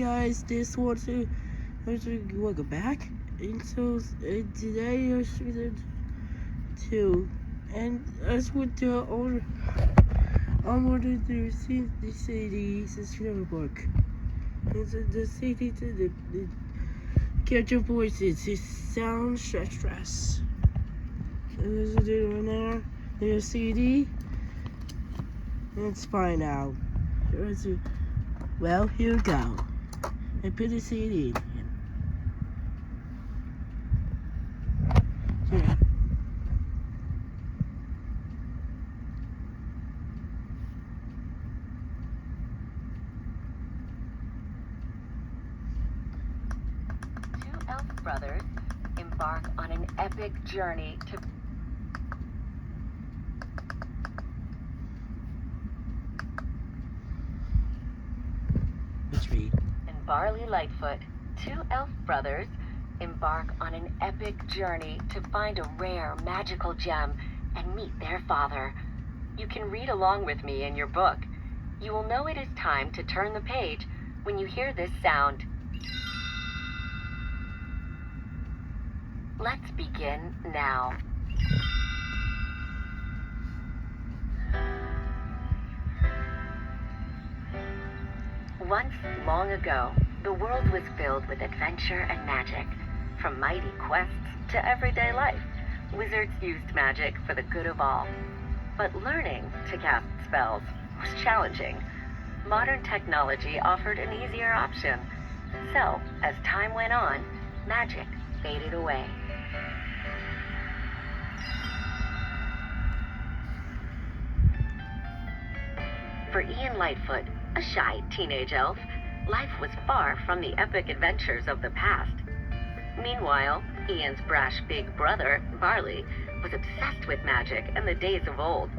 Guys, this was welcome back. And so today I should two, and as with the onward to see the city's storybook. And so the city to the character voices is sound stress. And there's a dude in there. There's CD. And it's fine now. Well, here we go. I put the CD in. Here. Two elf brothers embark on an epic journey to... Let's read. In Barley Lightfoot, two elf brothers embark on an epic journey to find a rare magical gem and meet their father. You can read along with me in your book. You will know it is time to turn the page when you hear this sound. Let's begin now. Once, long ago, the world was filled with adventure and magic. From mighty quests to everyday life, wizards used magic for the good of all. But learning to cast spells was challenging. Modern technology offered an easier option. So, as time went on, magic faded away. For Ian Lightfoot, a shy teenage elf, life was far from the epic adventures of the past. Meanwhile, Ian's brash big brother, Barley, was obsessed with magic and the days of old.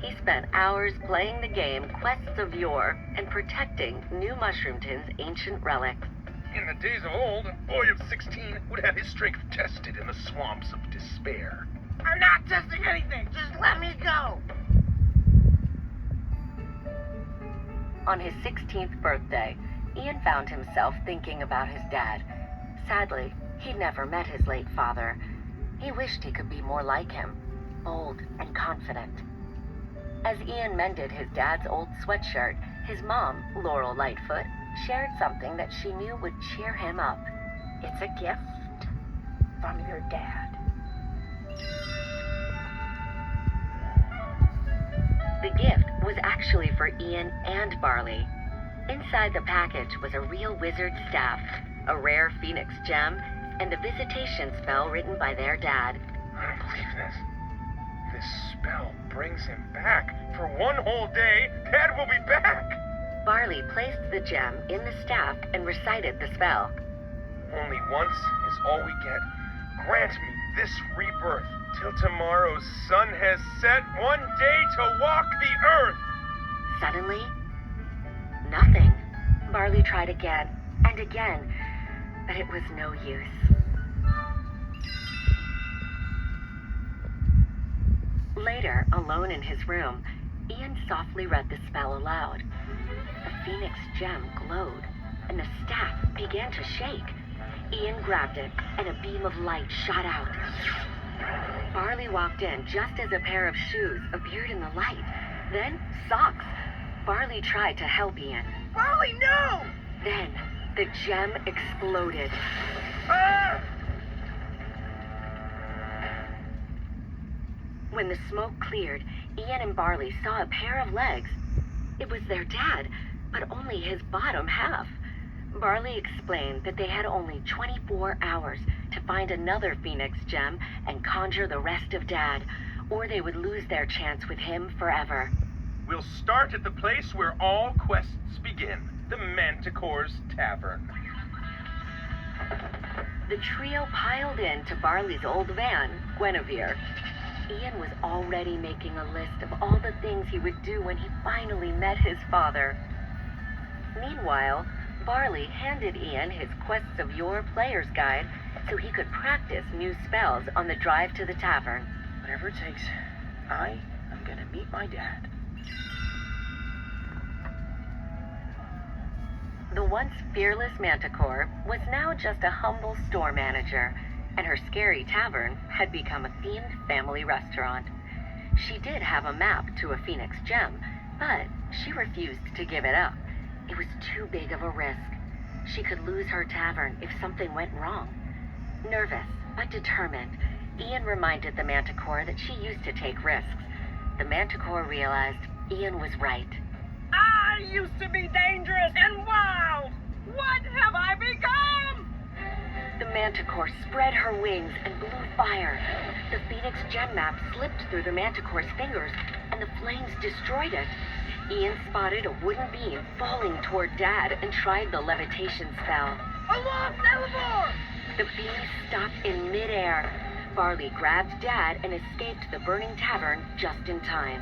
He spent hours playing the game Quests of Yore and protecting New Mushroom Tin's ancient relics. In the days of old, a boy of 16 would have his strength tested in the swamps of despair. I'm not testing anything. Just let me go. On his 16th birthday, Ian found himself thinking about his dad. Sadly, he'd never met his late father. He wished he could be more like him, bold and confident. As Ian mended his dad's old sweatshirt, his mom, Laurel Lightfoot, shared something that she knew would cheer him up. It's a gift from your dad. The gift was actually for Ian and Barley. Inside the package was a real wizard staff, a rare phoenix gem, and a visitation spell written by their dad. I don't believe this. This spell brings him back. For one whole day, Dad will be back. Barley placed the gem in the staff and recited the spell. Only once is all we get. Grant me this rebirth till tomorrow's sun has set, one day to walk the earth. Suddenly, nothing. Barley tried again and again, but it was no use. Later, alone in his room, Ian softly read the spell aloud. The phoenix gem glowed, and the staff began to shake. Ian grabbed it, and a beam of light shot out. Barley walked in just as a pair of shoes appeared in the light. Then, socks. Barley tried to help Ian. Barley, no! Then, the gem exploded. Ah! When the smoke cleared, Ian and Barley saw a pair of legs. It was their dad, but only his bottom half. Barley explained that they had only 24 hours to find another phoenix gem and conjure the rest of Dad, or they would lose their chance with him forever. We'll start at the place where all quests begin, the Manticore's Tavern. The trio piled into Barley's old van, Guinevere. Ian was already making a list of all the things he would do when he finally met his father. Meanwhile, Barley handed Ian his Quests of Yore player's guide so he could practice new spells on the drive to the tavern. Whatever it takes, I am gonna meet my dad. The once fearless Manticore was now just a humble store manager, and her scary tavern had become a themed family restaurant. She did have a map to a Phoenix gem, but she refused to give it up. It was too big of a risk. She could lose her tavern if something went wrong. Nervous, but determined, Ian reminded the Manticore that she used to take risks. The Manticore realized Ian was right. I used to be dangerous and wild. What have I become? The Manticore spread her wings and blew fire. The Phoenix gem map slipped through the Manticore's fingers, and the flames destroyed it. Ian spotted a wooden beam falling toward Dad and tried the levitation spell. Aloft, Elevore! The beam stopped in midair. Barley grabbed Dad and escaped the burning tavern just in time.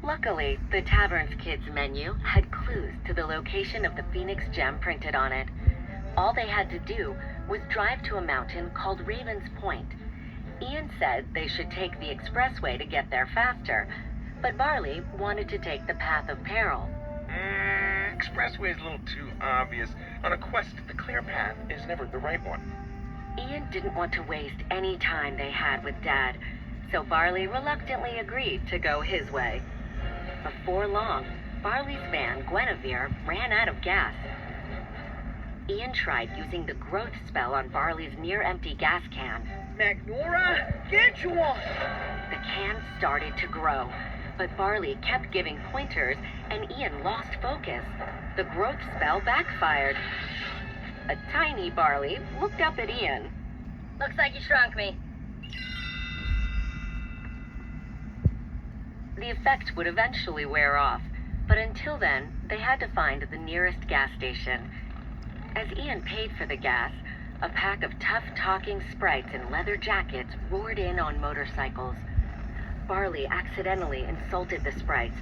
Luckily, the tavern's kids' menu had clues to the location of the Phoenix gem printed on it. All they had to do was drive to a mountain called Raven's Point. Ian said they should take the expressway to get there faster, but Barley wanted to take the path of peril. Expressway is a little too obvious. On a quest, the clear path is never the right one. Ian didn't want to waste any time they had with Dad, so Barley reluctantly agreed to go his way. Before long, Barley's van, Guinevere, ran out of gas. Ian tried using the growth spell on Barley's near-empty gas can. Magnora, get you one! The can started to grow, but Barley kept giving pointers, and Ian lost focus. The growth spell backfired. A tiny Barley looked up at Ian. Looks like you shrunk me. The effect would eventually wear off, but until then, they had to find the nearest gas station. As Ian paid for the gas, a pack of tough-talking sprites in leather jackets roared in on motorcycles. Barley accidentally insulted the sprites,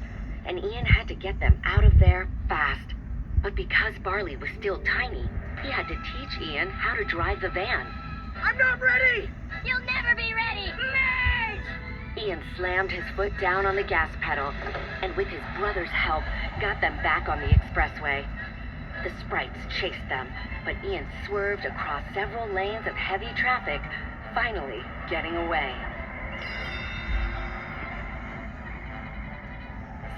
and Ian had to get them out of there fast. But because Barley was still tiny, he had to teach Ian how to drive the van. I'm not ready! You'll never be ready! Mate! Ian slammed his foot down on the gas pedal, and with his brother's help, got them back on the expressway. The sprites chased them, but Ian swerved across several lanes of heavy traffic, finally getting away.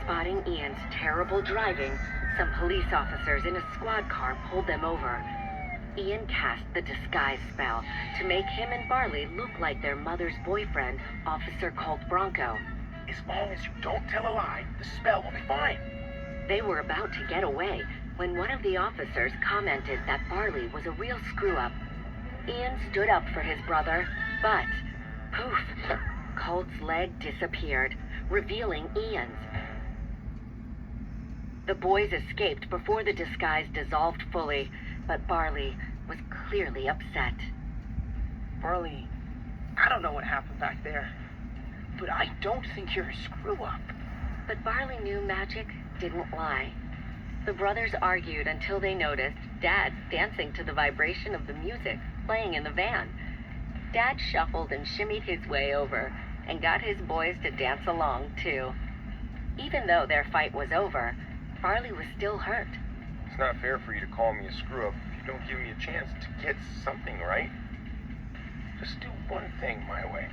Spotting Ian's terrible driving, some police officers in a squad car pulled them over. Ian cast the disguise spell to make him and Barley look like their mother's boyfriend, Officer Colt Bronco. As long as you don't tell a lie, the spell will be fine. They were about to get away when one of the officers commented that Barley was a real screw-up. Ian stood up for his brother, but poof, Colt's leg disappeared, revealing Ian's. The boys escaped before the disguise dissolved fully, but Barley was clearly upset. Barley, I don't know what happened back there, but I don't think you're a screw-up. But Barley knew magic didn't lie. The brothers argued until they noticed Dad dancing to the vibration of the music playing in the van. Dad shuffled and shimmied his way over and got his boys to dance along, too. Even though their fight was over, Barley was still hurt. It's not fair for you to call me a screw-up if you don't give me a chance to get something right. Just do one thing my way.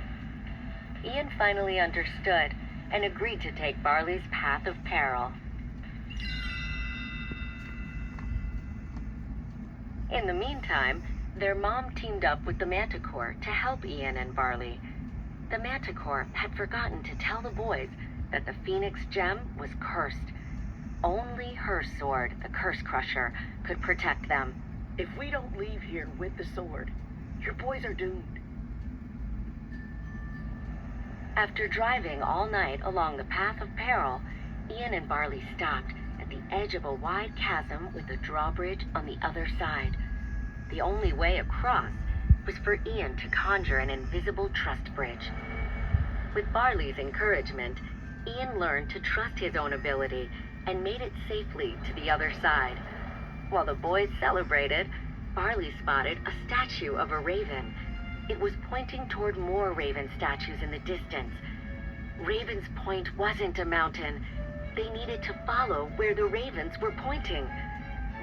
Ian finally understood and agreed to take Barley's path of peril. In the meantime, their mom teamed up with the Manticore to help Ian and Barley. The Manticore had forgotten to tell the boys that the Phoenix gem was cursed. Only her sword, the Curse Crusher, could protect them. If we don't leave here with the sword, your boys are doomed. After driving all night along the path of peril, Ian and Barley stopped at the edge of a wide chasm with a drawbridge on the other side. The only way across was for Ian to conjure an invisible trust bridge. With Barley's encouragement, Ian learned to trust his own ability and made it safely to the other side. While the boys celebrated, Barley spotted a statue of a raven. It was pointing toward more raven statues in the distance. Raven's Point wasn't a mountain. They needed to follow where the ravens were pointing.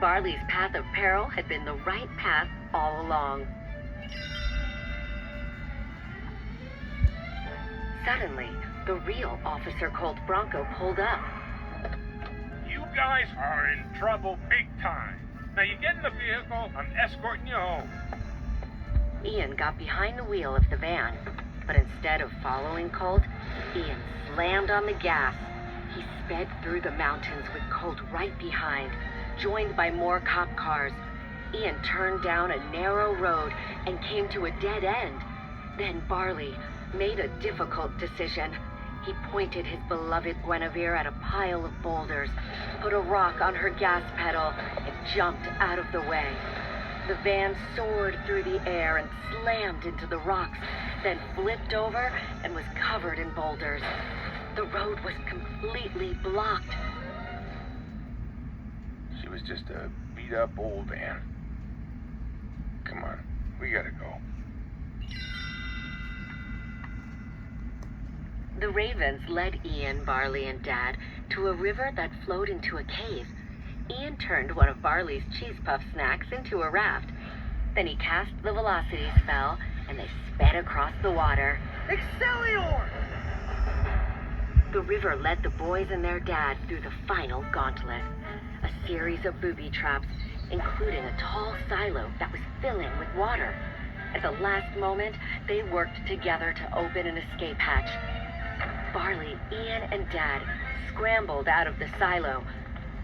Barley's path of peril had been the right path all along. Suddenly, the real Officer Colt Bronco pulled up. You guys are in trouble big time. Now you get in the vehicle, I'm escorting you home. Ian got behind the wheel of the van, but instead of following Colt, Ian slammed on the gas. He sped through the mountains with Colt right behind, joined by more cop cars. Ian turned down a narrow road and came to a dead end. Then Barley made a difficult decision. He pointed his beloved Guinevere at a pile of boulders, put a rock on her gas pedal, and jumped out of the way. The van soared through the air and slammed into the rocks, then flipped over and was covered in boulders. The road was completely blocked. She was just a beat-up old van. Come on, we gotta go. The ravens led Ian, Barley, and Dad to a river that flowed into a cave. Ian turned one of Barley's cheese puff snacks into a raft. Then he cast the velocity spell, and they sped across the water. Excelsior! The river led the boys and their dad through the final gauntlet. A series of booby traps, including a tall silo that was filling with water. At the last moment, they worked together to open an escape hatch. Barley, Ian, and Dad scrambled out of the silo,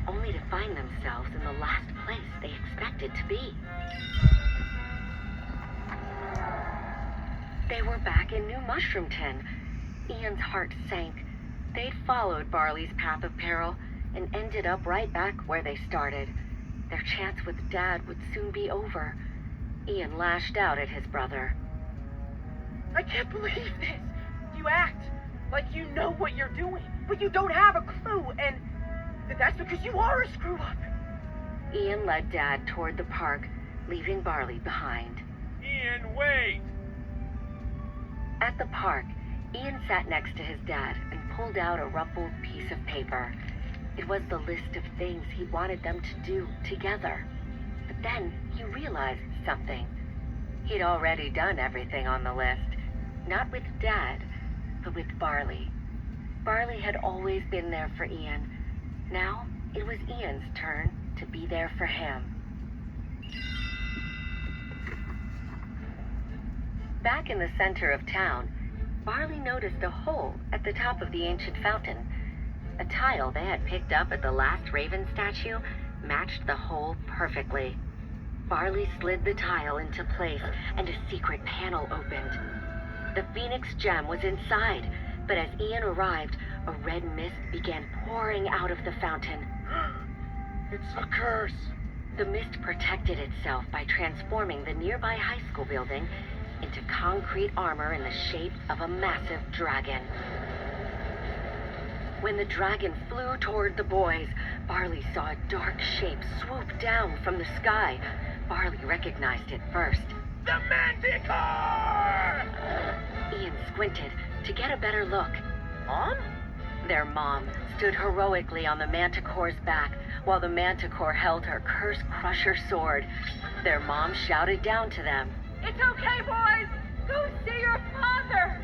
only to find themselves in the last place they expected to be. They were back in New Mushroomton. Ian's heart sank. They'd followed Barley's path of peril and ended up right back where they started. Their chance with Dad would soon be over. Ian lashed out at his brother. I can't believe this. You act like you know what you're doing, but you don't have a clue, and that's because you are a screw-up. Ian led Dad toward the park, leaving Barley behind. Ian, wait! At the park, Ian sat next to his dad and pulled out a rumpled piece of paper. It was the list of things he wanted them to do together. But then he realized something. He'd already done everything on the list. Not with Dad, but with Barley. Barley had always been there for Ian. Now it was Ian's turn to be there for him. Back in the center of town, Barley noticed a hole at the top of the ancient fountain. A tile they had picked up at the last raven statue matched the hole perfectly. Barley slid the tile into place and a secret panel opened. The Phoenix gem was inside, but as Ian arrived, a red mist began pouring out of the fountain. It's a curse. The mist protected itself by transforming the nearby high school building into concrete armor in the shape of a massive dragon. When the dragon flew toward the boys, Barley saw a dark shape swoop down from the sky. Barley recognized it first. The Manticore! Ian squinted to get a better look. Mom? Their mom stood heroically on the Manticore's back while the Manticore held her Curse Crusher sword. Their mom shouted down to them. It's okay, boys. Go see your father.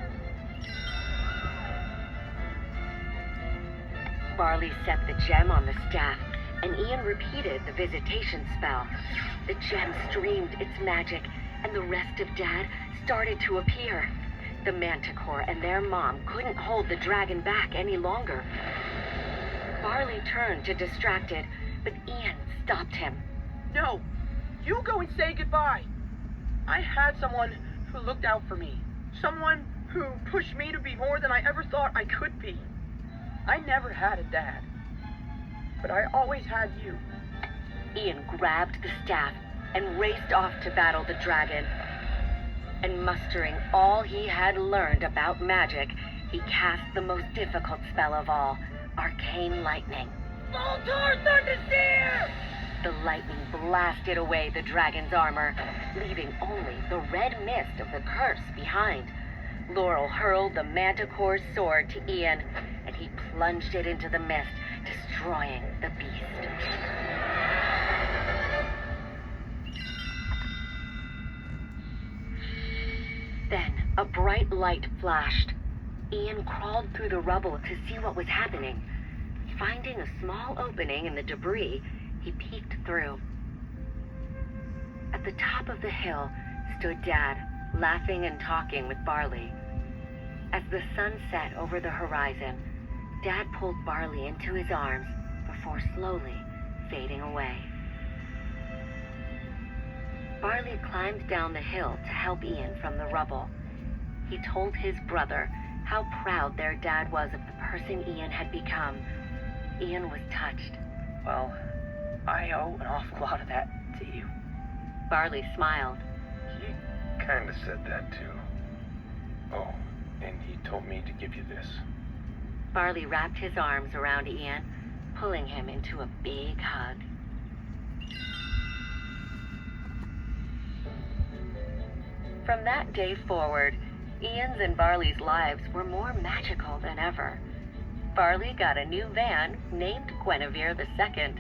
Barley set the gem on the staff, and Ian repeated the visitation spell. The gem streamed its magic, and the rest of Dad started to appear. The Manticore and their mom couldn't hold the dragon back any longer. Barley turned to distract it, but Ian stopped him. No. You go and say goodbye. I had someone who looked out for me. Someone who pushed me to be more than I ever thought I could be. I never had a dad, but I always had you. Ian grabbed the staff and raced off to battle the dragon. And mustering all he had learned about magic, he cast the most difficult spell of all, Arcane Lightning. Voltor Thunderseer! The lightning blasted away the dragon's armor, leaving only the red mist of the curse behind. Laurel hurled the Manticore's sword to Ian, and he plunged it into the mist, destroying the beast. Then a bright light flashed. Ian crawled through the rubble to see what was happening. Finding a small opening in the debris, he peeked through. At the top of the hill stood Dad, laughing and talking with Barley. As the sun set over the horizon, Dad pulled Barley into his arms before slowly fading away. Barley climbed down the hill to help Ian from the rubble. He told his brother how proud their dad was of the person Ian had become. Ian was touched. Well, I owe an awful lot of that to you. Barley smiled. He kinda said that too. Oh, and he told me to give you this. Barley wrapped his arms around Ian, pulling him into a big hug. From that day forward, Ian's and Barley's lives were more magical than ever. Barley got a new van named Guinevere II,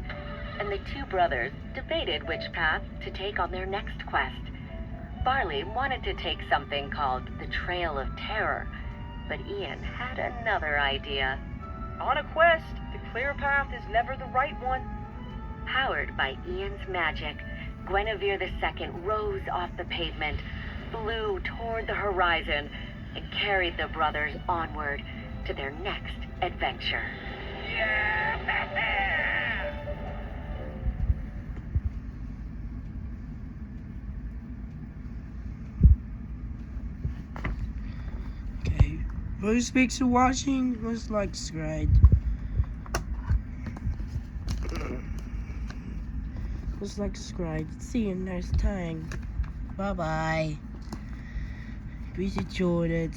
and the two brothers debated which path to take on their next quest. Barley wanted to take something called the Trail of Terror, but Ian had another idea. On a quest, the clear path is never the right one. Powered by Ian's magic, Guinevere II rose off the pavement, flew toward the horizon, and carried the brothers onward to their next adventure. Okay. Most thanks for watching. Let's like, subscribe. Let's like, subscribe. See you next time. Bye bye. Please enjoyed it.